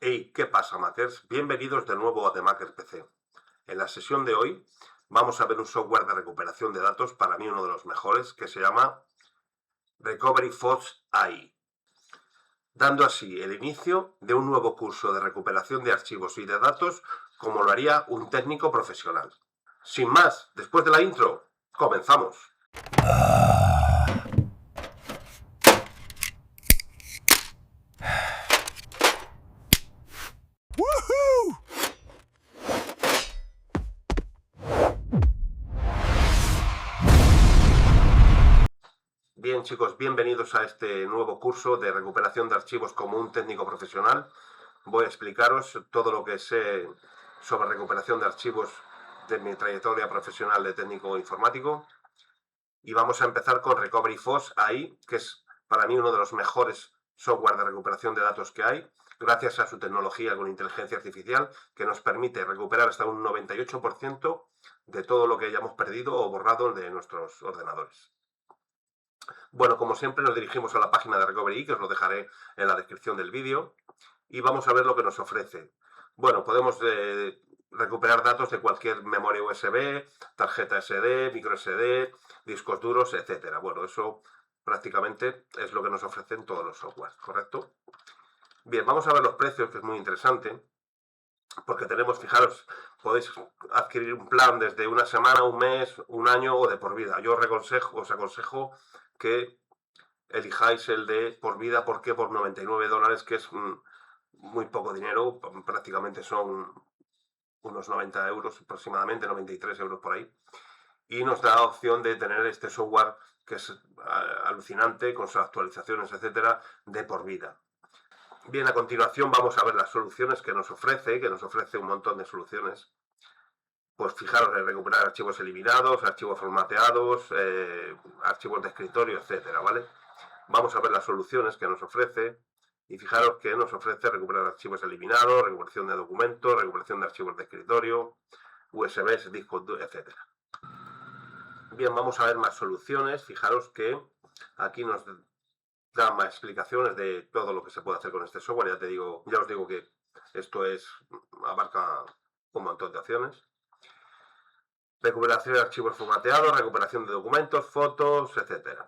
Hey, ¿qué pasa, Makers? Bienvenidos de nuevo a The Makers PC. En la sesión de hoy vamos a ver un software de recuperación de datos, para mí uno de los mejores, que se llama Recovery Fox AI, dando así el inicio de un nuevo curso de recuperación de archivos y de datos como lo haría un técnico profesional. Sin más, después de la intro, comenzamos. Bien, chicos, bienvenidos a este nuevo curso de recuperación de archivos como un técnico profesional. Voy a explicaros todo lo que sé sobre recuperación de archivos de mi trayectoria profesional de técnico informático. Y vamos a empezar con Recovery Fox AI, que es para mí uno de los mejores software de recuperación de datos que hay, gracias a su tecnología con inteligencia artificial, que nos permite recuperar hasta un 98% de todo lo que hayamos perdido o borrado de nuestros ordenadores. Bueno, como siempre nos dirigimos a la página de Recovery, que os lo dejaré en la descripción del vídeo, y vamos a ver lo que nos ofrece. Bueno, podemos recuperar datos de cualquier memoria USB, tarjeta SD, micro SD, discos duros, etcétera. Bueno, eso prácticamente es lo que nos ofrecen todos los softwares, ¿correcto? Bien, vamos a ver los precios, que es muy interesante, porque tenemos, fijaros, podéis adquirir un plan desde una semana, un mes, un año o de por vida. Yo os aconsejo que elijáis el de por vida. ¿Por qué? Por $99, que es muy poco dinero, prácticamente son unos 90 euros aproximadamente, 93 euros por ahí, y nos da opción de tener este software que es alucinante, con sus actualizaciones, etcétera, de por vida. Bien, a continuación vamos a ver las soluciones que nos ofrece un montón de soluciones. Pues fijaros en recuperar archivos eliminados, archivos formateados, archivos de escritorio, etcétera, ¿vale? Vamos a ver las soluciones que nos ofrece. Y fijaros que nos ofrece recuperar archivos eliminados, recuperación de documentos, recuperación de archivos de escritorio, USBs, discos, etc. Bien, vamos a ver más soluciones. Fijaros que aquí nos da más explicaciones de todo lo que se puede hacer con este software. Ya os digo que esto abarca un montón de opciones. Recuperación de archivos formateados, recuperación de documentos, fotos, etc.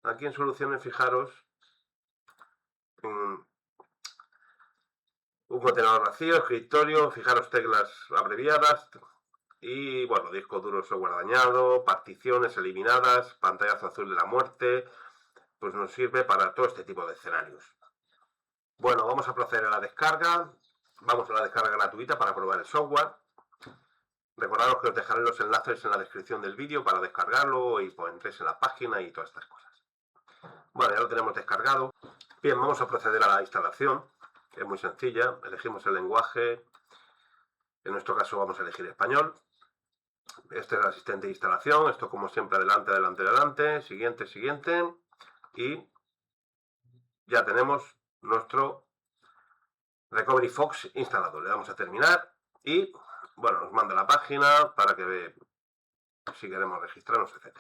Aquí en soluciones, fijaros, un contenedor vacío, escritorio, fijaros teclas abreviadas y, bueno, disco duro, software dañado, particiones eliminadas, pantallazo azul de la muerte, pues nos sirve para todo este tipo de escenarios. Bueno, vamos a proceder a la descarga. Vamos a la descarga gratuita para probar el software. Recordaros que os dejaré los enlaces en la descripción del vídeo para descargarlo y pues entréis en la página y todas estas cosas. Bueno, ya lo tenemos descargado. Bien, vamos a proceder a la instalación, que es muy sencilla. Elegimos el lenguaje. En nuestro caso vamos a elegir español. Este es el asistente de instalación. Esto, como siempre, adelante, adelante, adelante. Siguiente, siguiente. Y ya tenemos nuestro Recovery Fox instalado. Le damos a terminar y, bueno, nos manda la página para que vea si queremos registrarnos, etc.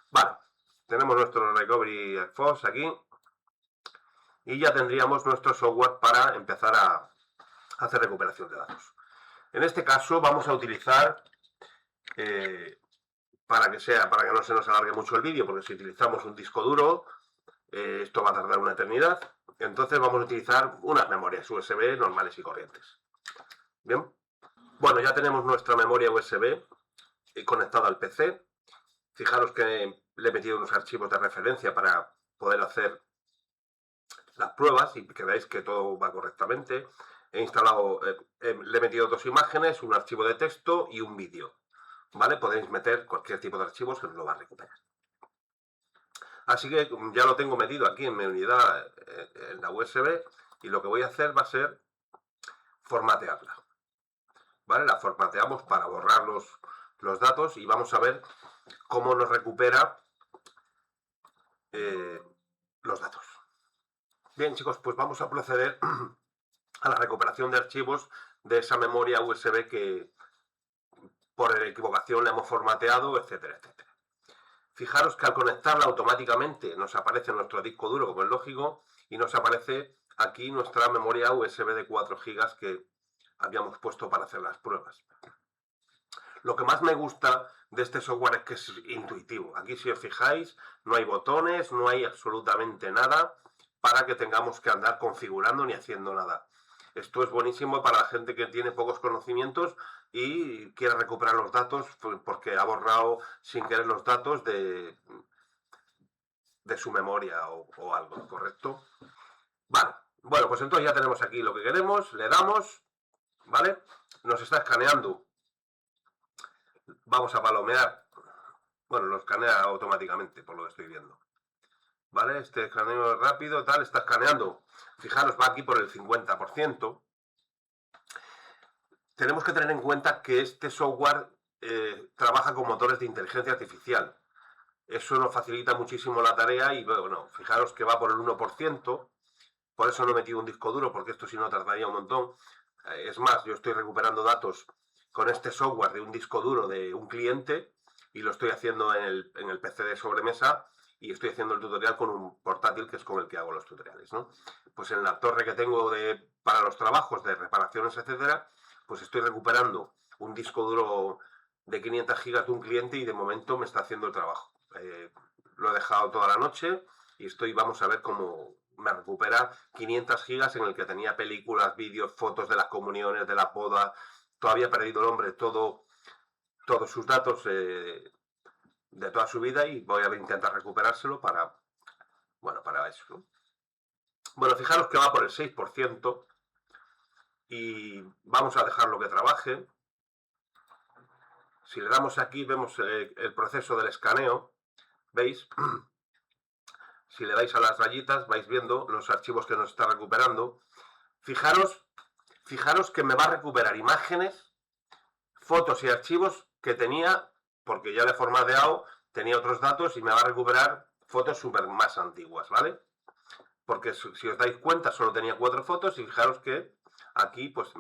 Vale, tenemos nuestro Recovery Fox aquí y ya tendríamos nuestro software para empezar a hacer recuperación de datos. En este caso vamos a utilizar, para que no se nos alargue mucho el vídeo, porque si utilizamos un disco duro, esto va a tardar una eternidad. Entonces vamos a utilizar unas memorias USB normales y corrientes. Bien, bueno, ya tenemos nuestra memoria USB conectada al PC. Fijaros que le he metido unos archivos de referencia para poder hacer las pruebas y que veáis que todo va correctamente. He instalado, le he metido dos imágenes, un archivo de texto y un vídeo. ¿Vale? Podéis meter cualquier tipo de archivos que nos lo va a recuperar. Así que ya lo tengo metido aquí en mi unidad, en la USB, y lo que voy a hacer va a ser formatearla. ¿Vale? La formateamos para borrar los datos y vamos a ver cómo nos recupera los datos. Bien, chicos, pues vamos a proceder a la recuperación de archivos de esa memoria USB que por equivocación le hemos formateado, etcétera, etcétera. Fijaros que al conectarla automáticamente nos aparece nuestro disco duro, como es lógico, y nos aparece aquí nuestra memoria USB de 4 GB que habíamos puesto para hacer las pruebas. Lo que más me gusta de este software es que es intuitivo. Aquí, si os fijáis, no hay botones, no hay absolutamente nada para que tengamos que andar configurando ni haciendo nada. Esto es buenísimo para la gente que tiene pocos conocimientos y quiere recuperar los datos porque ha borrado sin querer los datos de su memoria o algo, ¿correcto? Vale, bueno, pues entonces ya tenemos aquí lo que queremos, le damos, ¿vale? Nos está escaneando. Vamos a palomear. Bueno, lo escanea automáticamente, por lo que estoy viendo. ¿Vale? Este escaneo rápido, tal, está escaneando. Fijaros, va aquí por el 50%. Tenemos que tener en cuenta que este software trabaja con motores de inteligencia artificial. Eso nos facilita muchísimo la tarea y, bueno, fijaros que va por el 1%. Por eso no he metido un disco duro, porque esto si no tardaría un montón. Es más, yo estoy recuperando datos con este software de un disco duro de un cliente y lo estoy haciendo en el PC de sobremesa y estoy haciendo el tutorial con un portátil que es con el que hago los tutoriales, ¿no? Pues en la torre que tengo para los trabajos de reparaciones, etcétera, pues estoy recuperando un disco duro de 500 gigas de un cliente y de momento me está haciendo el trabajo. Lo he dejado toda la noche y vamos a ver cómo me recupera 500 gigas en el que tenía películas, vídeos, fotos de las comuniones, de la boda. Todavía ha perdido el hombre todos sus datos de toda su vida y voy a intentar recuperárselo para eso, ¿no? Bueno, fijaros que va por el 6% y vamos a dejarlo que trabaje. Si le damos aquí, vemos el proceso del escaneo, ¿veis? Si le dais a las rayitas, vais viendo los archivos que nos está recuperando. Fijaros que me va a recuperar imágenes, fotos y archivos que tenía, porque ya le he formateado, tenía otros datos y me va a recuperar fotos súper más antiguas, ¿vale? Porque si os dais cuenta, solo tenía 4 fotos y fijaros que aquí pues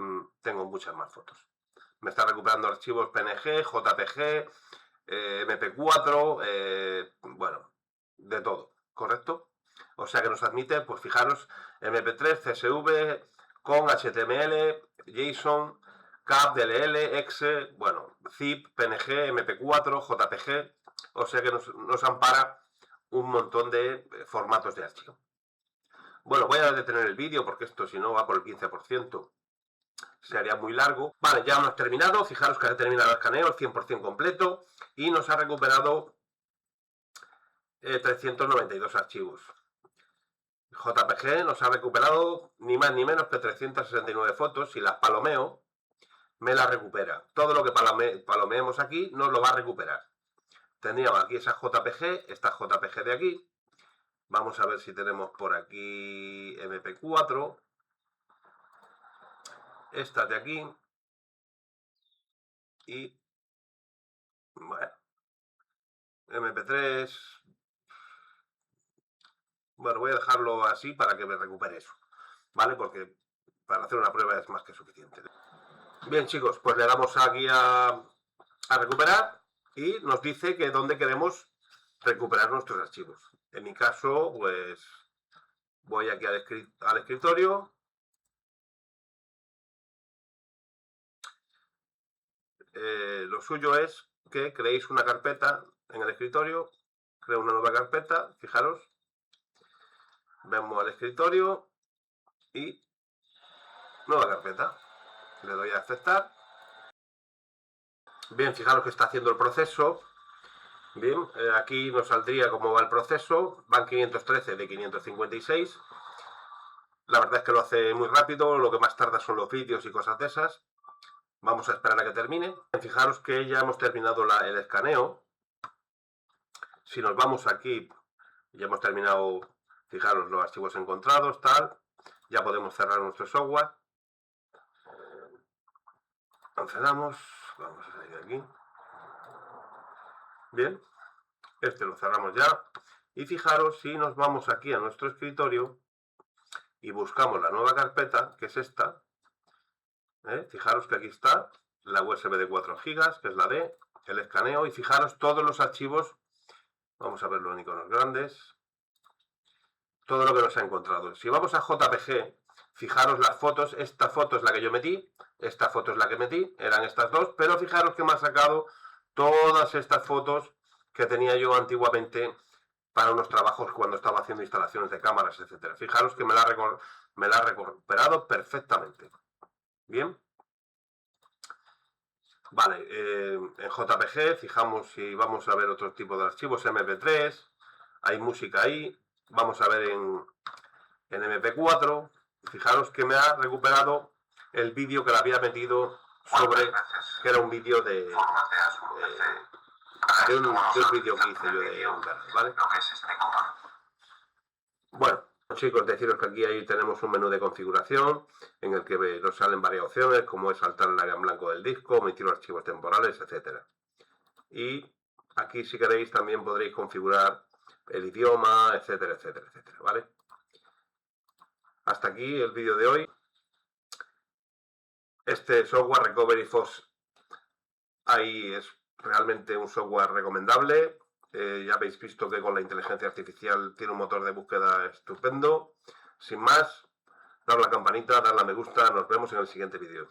tengo muchas más fotos. Me está recuperando archivos PNG, JPG, MP4, bueno, de todo, ¿correcto? O sea que nos admite, pues fijaros, MP3, CSV, con HTML, JSON, CAP, DLL, EXE, bueno, ZIP, PNG, MP4, JPG, o sea que nos ampara un montón de formatos de archivo. Bueno, voy a detener el vídeo porque esto si no va por el 15%. Se haría muy largo. Vale, ya hemos terminado. Fijaros que ha terminado el escaneo, el 100% completo. Y nos ha recuperado 392 archivos. JPG nos ha recuperado ni más ni menos que 369 fotos. Si las palomeo, me las recupera. Todo lo que palomeemos aquí nos lo va a recuperar. Tendríamos aquí esa JPG, esta JPG de aquí. Vamos a ver si tenemos por aquí MP4. Esta de aquí. Y, bueno, MP3. Bueno, voy a dejarlo así para que me recupere eso, ¿vale? Porque para hacer una prueba es más que suficiente. Bien, chicos, pues le damos aquí a recuperar y nos dice que dónde queremos recuperar nuestros archivos. En mi caso, pues voy aquí al escritorio. Lo suyo es que creéis una carpeta en el escritorio. Creo una nueva carpeta, fijaros. Vemos al escritorio y nueva carpeta. Le doy a aceptar. Bien, fijaros que está haciendo el proceso. Bien, aquí nos saldría cómo va el proceso. Van 513 de 556. La verdad es que lo hace muy rápido. Lo que más tarda son los vídeos y cosas de esas. Vamos a esperar a que termine. Fijaros que ya hemos terminado el escaneo. Si nos vamos aquí, ya hemos terminado, fijaros, los archivos encontrados, tal. Ya podemos cerrar nuestro software. Cancelamos. Vamos a salir de aquí. Bien, este lo cerramos ya. Y fijaros, si nos vamos aquí a nuestro escritorio y buscamos la nueva carpeta, que es esta, fijaros que aquí está la USB de 4 GB, que es la de el escaneo, y fijaros todos los archivos, vamos a verlo en iconos grandes, todo lo que nos ha encontrado. Si vamos a JPG, fijaros las fotos, esta foto es la que yo metí, esta foto es la que metí, eran estas dos, pero fijaros que me ha sacado todas estas fotos que tenía yo antiguamente para unos trabajos cuando estaba haciendo instalaciones de cámaras, etcétera. Fijaros que me la ha recuperado perfectamente. Bien. Vale, en JPG, fijamos si vamos a ver otro tipo de archivos, MP3, hay música ahí, vamos a ver en MP4, fijaros que me ha recuperado el vídeo que le había metido sobre, que era un vídeo de un vídeo que hice yo de un canal, ¿vale? Bueno, chicos, deciros que aquí ahí tenemos un menú de configuración en el que nos salen varias opciones, como es saltar el área en blanco del disco, omitir los archivos temporales, etcétera. Y aquí, si queréis, también podréis configurar el idioma, etcétera, etcétera, etcétera, ¿vale? Hasta aquí el vídeo de hoy. Este software Recovery Fox ahí es realmente un software recomendable. Ya habéis visto que con la inteligencia artificial tiene un motor de búsqueda estupendo. Sin más, dar la campanita, darle a me gusta. Nos vemos en el siguiente vídeo.